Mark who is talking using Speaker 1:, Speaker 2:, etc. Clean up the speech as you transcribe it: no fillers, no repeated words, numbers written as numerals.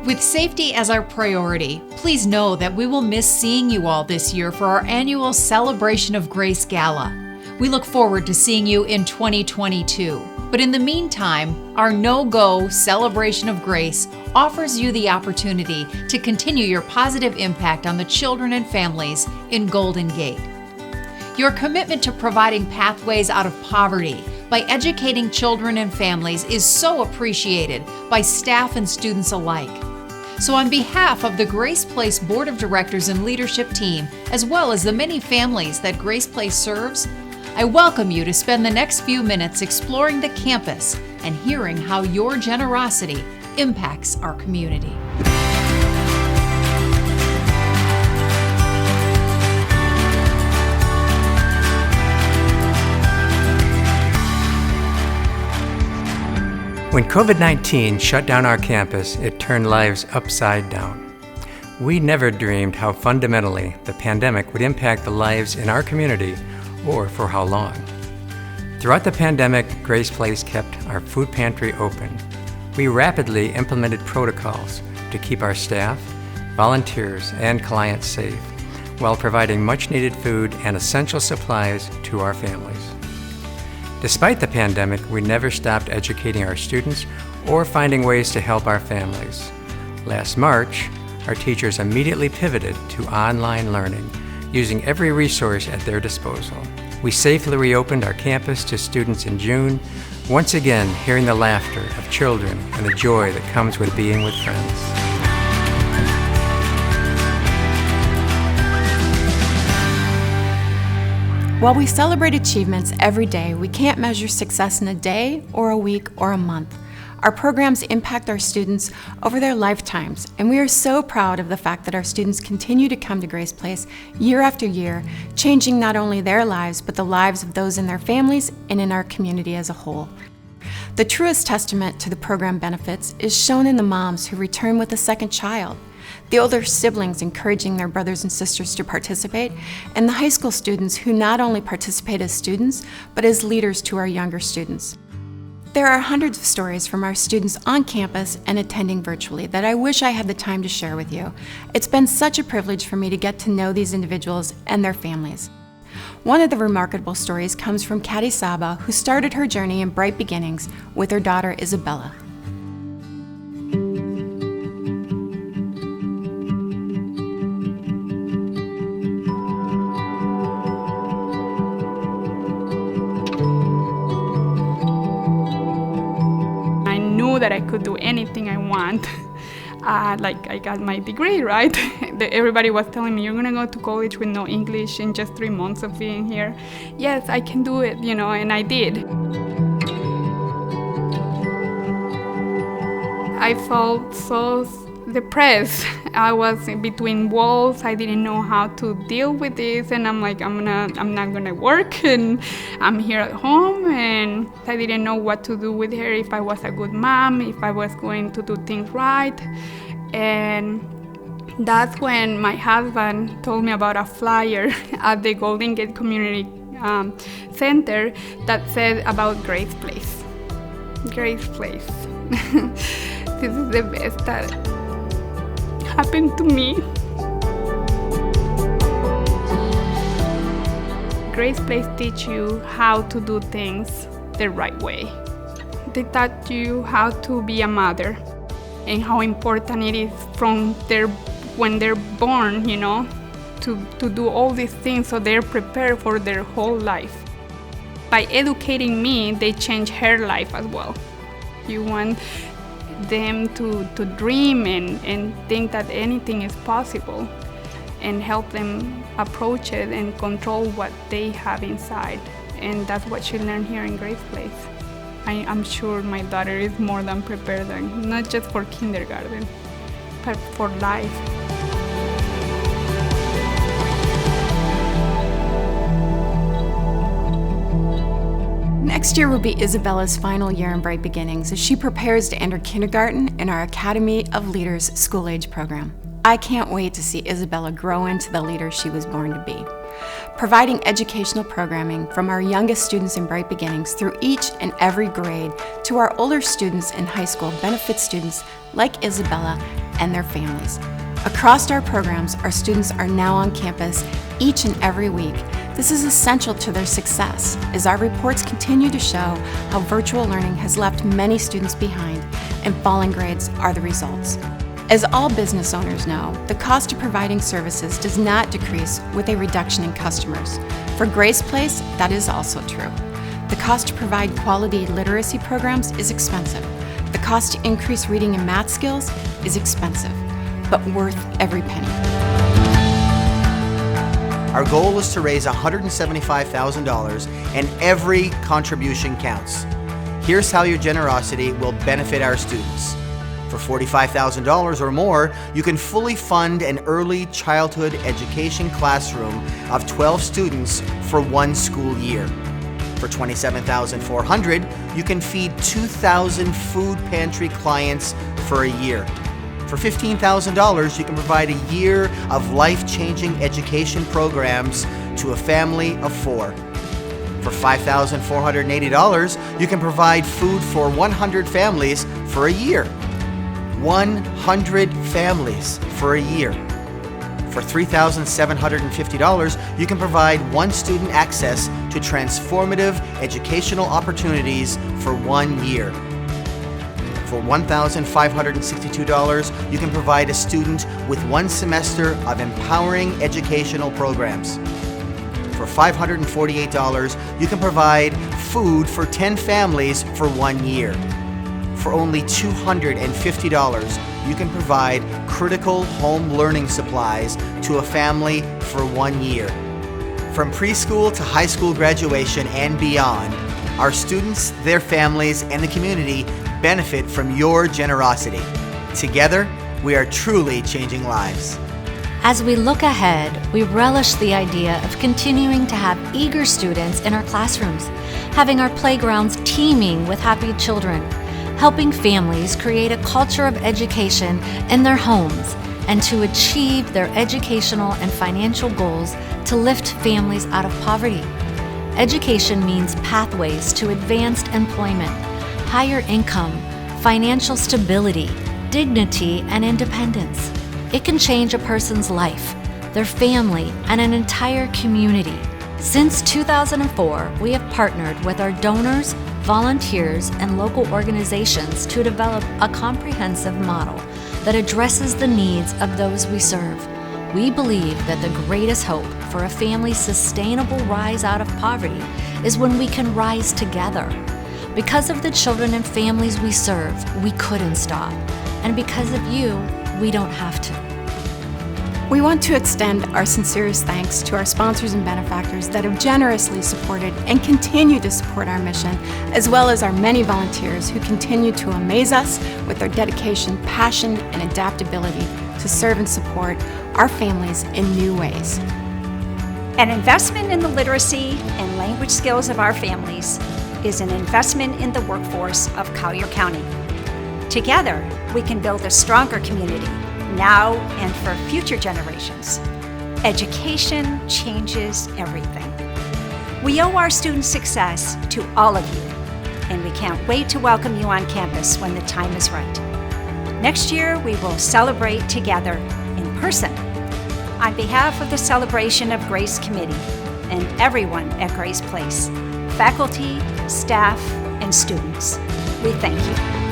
Speaker 1: With safety as our priority, please know that we will miss seeing you all this year for our annual Celebration of Grace Gala. We look forward to seeing you in 2022. But in the meantime, our no-go Celebration of Grace offers you the opportunity to continue your positive impact on the children and families in Golden Gate. Your commitment to providing pathways out of poverty by educating children and families is so appreciated by staff and students alike. So on behalf of the Grace Place Board of Directors and leadership team, as well as the many families that Grace Place serves, I welcome you to spend the next few minutes exploring the campus and hearing how your generosity impacts our community.
Speaker 2: When COVID-19 shut down our campus, it turned lives upside down. We never dreamed how fundamentally the pandemic would impact the lives in our community or for how long. Throughout the pandemic, Grace Place kept our food pantry open. We rapidly implemented protocols to keep our staff, volunteers, and clients safe while providing much-needed food and essential supplies to our families. Despite the pandemic, we never stopped educating our students or finding ways to help our families. Last March, our teachers immediately pivoted to online learning, using every resource at their disposal. We safely reopened our campus to students in June, once again hearing the laughter of children and the joy that comes with being with friends.
Speaker 3: While we celebrate achievements every day, we can't measure success in a day or a week or a month. Our programs impact our students over their lifetimes, and we are so proud of the fact that our students continue to come to Grace Place year after year, changing not only their lives, but the lives of those in their families and in our community as a whole. The truest testament to the program benefits is shown in the moms who return with a second child, the older siblings encouraging their brothers and sisters to participate, and the high school students who not only participate as students, but as leaders to our younger students. There are hundreds of stories from our students on campus and attending virtually that I wish I had the time to share with you. It's been such a privilege for me to get to know these individuals and their families. One of the remarkable stories comes from Kati Saba, who started her journey in Bright Beginnings with her daughter Isabella.
Speaker 4: That I could do anything I want. Like I got my degree, right? Everybody was telling me, you're gonna go to college with no English in just 3 months of being here. Yes, I can do it, and I did. I felt so depressed. I was in between walls. I didn't know how to deal with this, and I'm like, I'm not gonna work, and I'm here at home, and I didn't know what to do with her, if I was a good mom, if I was going to do things right. And that's when my husband told me about a flyer at the Golden Gate Community Center that said about Grace Place. Grace Place. This is the best that happened to me. Grace Place teach you how to do things the right way. They taught you how to be a mother and how important it is from when they're born, to do all these things so they're prepared for their whole life. By educating me, they change her life as well. You want them to dream and think that anything is possible, and help them approach it and control what they have inside. And that's what she learned here in Grace Place. I'm sure my daughter is more than prepared, not just for kindergarten, but for life.
Speaker 3: Next year will be Isabella's final year in Bright Beginnings as she prepares to enter kindergarten in our Academy of Leaders school-age program. I can't wait to see Isabella grow into the leader she was born to be. Providing educational programming from our youngest students in Bright Beginnings through each and every grade to our older students in high school benefits students like Isabella and their families. Across our programs, our students are now on campus each and every week. This is essential to their success, as our reports continue to show how virtual learning has left many students behind, and falling grades are the results. As all business owners know, the cost of providing services does not decrease with a reduction in customers. For Grace Place, that is also true. The cost to provide quality literacy programs is expensive. The cost to increase reading and math skills is expensive, but worth every penny.
Speaker 5: Our goal is to raise $175,000, and every contribution counts. Here's how your generosity will benefit our students. For $45,000 or more, you can fully fund an early childhood education classroom of 12 students for 1 school year. For $27,400, you can feed 2,000 food pantry clients for a year. For $15,000, you can provide a year of life-changing education programs to a family of 4. For $5,480, you can provide food for 100 families for a year. 100 families for a year. For $3,750, you can provide 1 student access to transformative educational opportunities for 1 year. For $1,562, you can provide a student with 1 semester of empowering educational programs. For $548, you can provide food for 10 families for 1 year. For only $250, you can provide critical home learning supplies to a family for 1 year. From preschool to high school graduation and beyond, our students, their families, and the community benefit from your generosity. Together, we are truly changing lives.
Speaker 6: As we look ahead, we relish the idea of continuing to have eager students in our classrooms, having our playgrounds teeming with happy children, helping families create a culture of education in their homes, and to achieve their educational and financial goals to lift families out of poverty. Education means pathways to advanced employment, higher income, financial stability, dignity, and independence. It can change a person's life, their family, and an entire community. Since 2004, we have partnered with our donors, volunteers, and local organizations to develop a comprehensive model that addresses the needs of those we serve. We believe that the greatest hope for a family's sustainable rise out of poverty is when we can rise together. Because of the children and families we serve, we couldn't stop. And because of you, we don't have to.
Speaker 3: We want to extend our sincerest thanks to our sponsors and benefactors that have generously supported and continue to support our mission, as well as our many volunteers who continue to amaze us with their dedication, passion, and adaptability to serve and support our families in new ways.
Speaker 7: An investment in the literacy and language skills of our families is an investment in the workforce of Collier County. Together, we can build a stronger community now and for future generations. Education changes everything. We owe our students' success to all of you, and we can't wait to welcome you on campus when the time is right. Next year, we will celebrate together in person. On behalf of the Celebration of Grace Committee and everyone at Grace Place, faculty, staff, and students, we thank you.